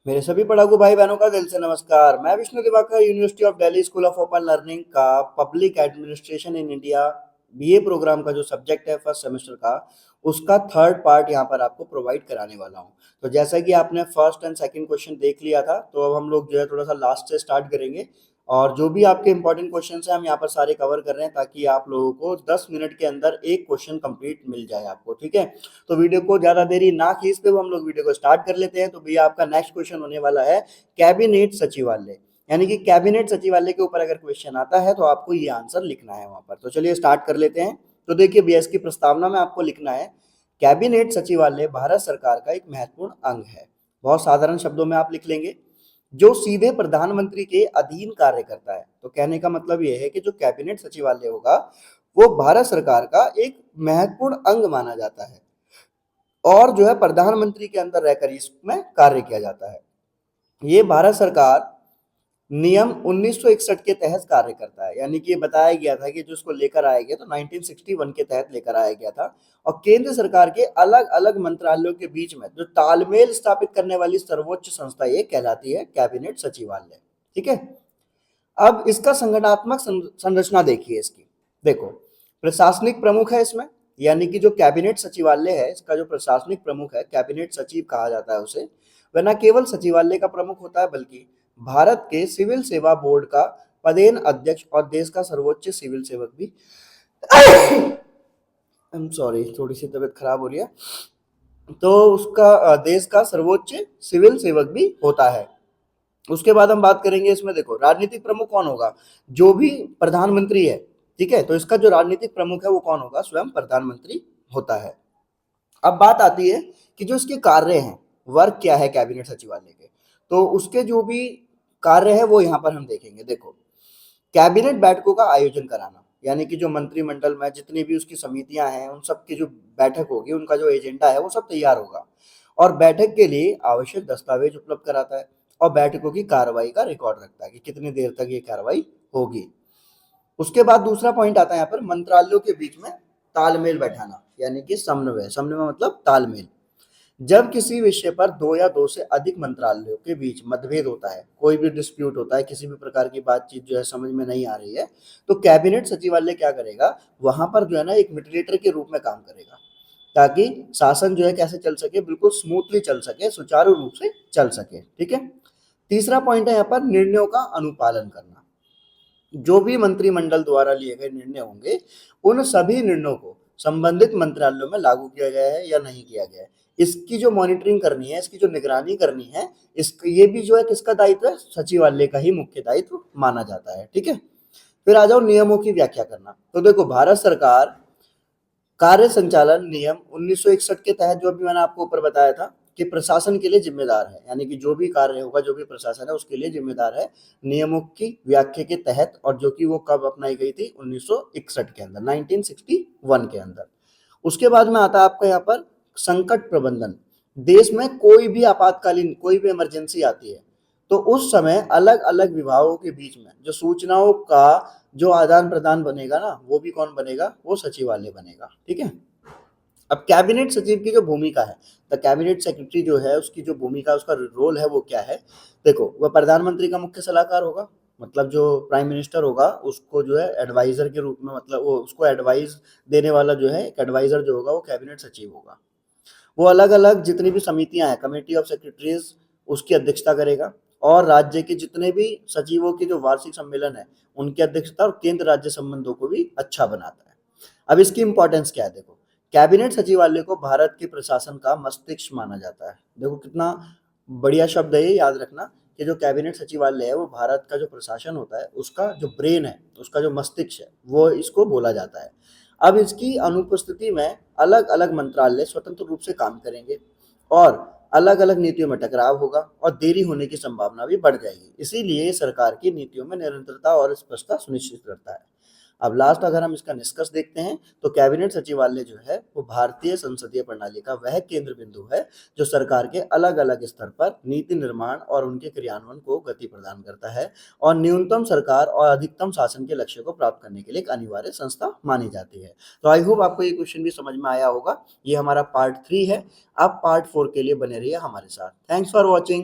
मेरे सभी पढ़ाकू भाई बहनों का दिल से नमस्कार। मैं Vishnu Diwakar university of Delhi school of open learning का public administration in India BA programme का जो सब्जेक्ट है फर्स्ट सेमेस्टर का, उसका थर्ड पार्ट यहाँ पर आपको प्रोवाइड कराने वाला हूँ। तो जैसा कि आपने फर्स्ट एंड सेकंड क्वेश्चन देख लिया था, तो अब हम लोग जो है थोड़ा सा लास्ट से स्टार्ट करेंगे और जो भी आपके इंपॉर्टेंट क्वेश्चन है हम यहाँ पर सारे कवर कर रहे हैं ताकि आप लोगों को 10 मिनट के अंदर एक क्वेश्चन कंप्लीट मिल जाए आपको। ठीक है, तो वीडियो को ज्यादा देरी ना खींचते हुए हम लोग वीडियो को स्टार्ट कर लेते हैं। तो भैया आपका नेक्स्ट क्वेश्चन होने वाला है कैबिनेट सचिवालय, यानी कि कैबिनेट सचिवालय के ऊपर अगर क्वेश्चन आता है तो आपको ये आंसर लिखना है वहां पर। तो चलिए स्टार्ट कर लेते हैं। तो देखिए भैया, इसकी प्रस्तावना में आपको लिखना है कैबिनेट सचिवालय भारत सरकार का एक महत्वपूर्ण अंग है। बहुत साधारण शब्दों में आप लिख लेंगे, जो सीधे प्रधानमंत्री के अधीन कार्य करता है। तो कहने का मतलब यह है कि जो कैबिनेट सचिवालय होगा वो भारत सरकार का एक महत्वपूर्ण अंग माना जाता है और जो है प्रधानमंत्री के अंदर रहकर इसमें कार्य किया जाता है। ये भारत सरकार नियम 1961 के तहत कार्य करता है, यानी कि ये बताया गया था कि जो इसको लेकर आया गया तो 1961 के तहत लेकर आया गया था। और केंद्र सरकार के अलग अलग मंत्रालयों के बीच में जो तालमेल स्थापित करने वाली सर्वोच्च संस्था ये कहलाती है कैबिनेट सचिवालय। ठीक है, अब इसका संगठनात्मक संरचना देखिए इसकी। देखो, प्रशासनिक प्रमुख है इसमें, यानी कि जो कैबिनेट सचिवालय है इसका जो प्रशासनिक प्रमुख है, कैबिनेट सचिव कहा जाता है उसे। वह न केवल सचिवालय का प्रमुख होता है बल्कि भारत के सिविल सेवा बोर्ड का पदेन अध्यक्ष और देश का सर्वोच्च सिविल सेवक भी आई एम सॉरी, थोड़ी सी तबीयत खराब हो रही है, तो उसका देश का सर्वोच्च सिविल सेवक भी होता है। उसके बाद हम बात करेंगे इसमें, देखो राजनीतिक प्रमुख कौन होगा, जो भी प्रधानमंत्री है। ठीक है, तो इसका जो राजनीतिक प्रमुख है वो कौन होगा, स्वयं प्रधानमंत्री होता है। अब बात आती है कि जो इसके कार्य हैं, वर्क क्या है कैबिनेट सचिवालय के, तो उसके जो भी कार्य है वो यहाँ पर हम देखेंगे। देखो, कैबिनेट बैठकों का आयोजन कराना, यानी कि जो मंत्रिमंडल में जितनी भी उसकी समितियां हैं उन सब की जो बैठक होगी, उनका जो एजेंडा है वो सब तैयार होगा और बैठक के लिए आवश्यक दस्तावेज उपलब्ध कराता है और बैठकों की कार्रवाई का रिकॉर्ड रखता है कि कितनी देर तक ये कार्रवाई होगी। उसके बाद दूसरा पॉइंट आता है यहाँ पर मंत्रालयों के बीच में तालमेल बैठाना, यानी कि समन्वय। समन्वय मतलब तालमेल। जब किसी विषय पर दो या दो से अधिक मंत्रालयों के बीच मतभेद होता है, कोई भी डिस्प्यूट होता है, किसी भी प्रकार की बातचीत जो है समझ में नहीं आ रही है, तो कैबिनेट सचिवालय क्या करेगा, वहां पर जो है ना एक मीडिएटर के रूप में काम करेगा ताकि शासन जो है कैसे चल सके, बिल्कुल स्मूथली चल सके, सुचारू रूप से चल सके। ठीक है, तीसरा पॉइंट है यहाँ पर निर्णयों का अनुपालन करना। जो भी मंत्रिमंडल द्वारा लिए गए निर्णय होंगे उन सभी निर्णयों को संबंधित मंत्रालयों में लागू किया गया है या नहीं किया गया है, इसकी जो मॉनिटरिंग करनी है, इसकी जो निगरानी करनी है, इसका ये भी जो है किसका दायित्व है, सचिवालय का ही मुख्य दायित्व माना जाता है। ठीक है, फिर आ जाओ नियमों की व्याख्या करना। तो देखो, भारत सरकार कार्य संचालन नियम 1961 के तहत, जो भी मैंने आपको ऊपर बताया था कि प्रशासन के लिए जिम्मेदार है, यानी कि जो भी कार्य होगा, जो भी प्रशासन है उसके लिए जिम्मेदार है नियमों की व्याख्या के तहत, और जो कि वो कब अपनाई गई थी, 1961 के अंदर, 1961 के अंदर। उसके बाद में आता है आपका यहाँ पर संकट प्रबंधन। देश में कोई भी आपातकालीन, कोई भी इमरजेंसी आती है तो उस समय अलग अलग विभागों के बीच में जो सूचनाओं का जो आदान प्रदान बनेगा ना, वो भी कौन बनेगा, वो सचिवालय बनेगा। ठीक है, अब कैबिनेट सचिव की जो भूमिका है, द कैबिनेट सेक्रेटरी जो है उसकी जो भूमिका, उसका रोल है वो क्या है। देखो, वह प्रधानमंत्री का मुख्य सलाहकार होगा, मतलब जो प्राइम मिनिस्टर होगा उसको जो है एडवाइजर के रूप में, मतलब वो उसको एडवाइस देने वाला जो है एक एडवाइजर जो होगा वो कैबिनेट सचिव होगा। वो अलग अलग जितनी भी समितियां हैं, कमेटी ऑफ सेक्रेटरीज, उसकी अध्यक्षता करेगा और राज्य के जितने भी सचिवों के जो वार्षिक सम्मेलन है उनकी अध्यक्षता और केंद्र राज्य संबंधों को भी अच्छा बनाता है। अब इसकी इंपॉर्टेंस क्या है, देखो कैबिनेट सचिवालय को भारत के प्रशासन का मस्तिष्क माना जाता है। देखो कितना बढ़िया शब्द है ये, याद रखना कि जो कैबिनेट सचिवालय है वो भारत का जो प्रशासन होता है उसका जो ब्रेन है, उसका जो मस्तिष्क है, वो इसको बोला जाता है। अब इसकी अनुपस्थिति में अलग अलग मंत्रालय स्वतंत्र रूप से काम करेंगे और अलग अलग नीतियों में टकराव होगा और देरी होने की संभावना भी बढ़ जाएगी। इसीलिए सरकार की नीतियों में निरंतरता और स्पष्टता सुनिश्चित करता है। अब लास्ट अगर हम इसका निष्कर्ष देखते हैं तो कैबिनेट सचिवालय जो है वो भारतीय संसदीय प्रणाली का वह केंद्र बिंदु है जो सरकार के अलग अलग स्तर पर नीति निर्माण और उनके क्रियान्वयन को गति प्रदान करता है और न्यूनतम सरकार और अधिकतम शासन के लक्ष्य को प्राप्त करने के लिए एक अनिवार्य संस्था मानी जाती है। तो आई होप आपको ये क्वेश्चन भी समझ में आया होगा। ये हमारा पार्ट 3 है। आप पार्ट 4 के लिए बने रहिए हमारे साथ। Thanks for watching.